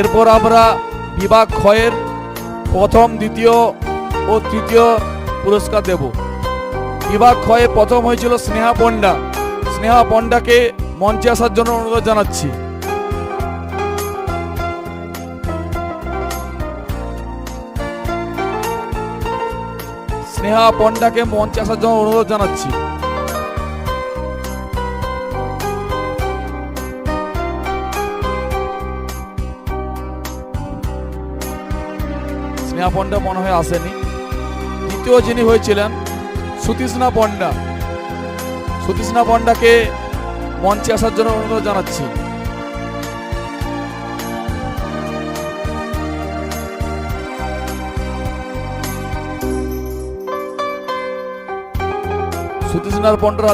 এরপর আমরা বিভাগ ক্ষয়ের প্রথম, দ্বিতীয় ও তৃতীয় পুরস্কার দেব। বিভাগ ক্ষয়ে প্রথম হয়েছিল স্নেহা পণ্ডা। স্নেহা পণ্ডাকে মঞ্চে আসার জন্য অনুরোধ জানাচ্ছি। স্নেহা পণ্ডাকে মঞ্চে আসার জন্য অনুরোধ জানাচ্ছি। স্নেহা পণ্ডা মনে হয় আসেনি। দ্বিতীয় যিনি হয়েছিলেন সুতৃষ্ণা পণ্ডা। সুতৃষ্ণা পণ্ডাকে মঞ্চে আসার জন্য অনুরোধ জানাচ্ছি। সুতৃষ্ণার পণ্ডার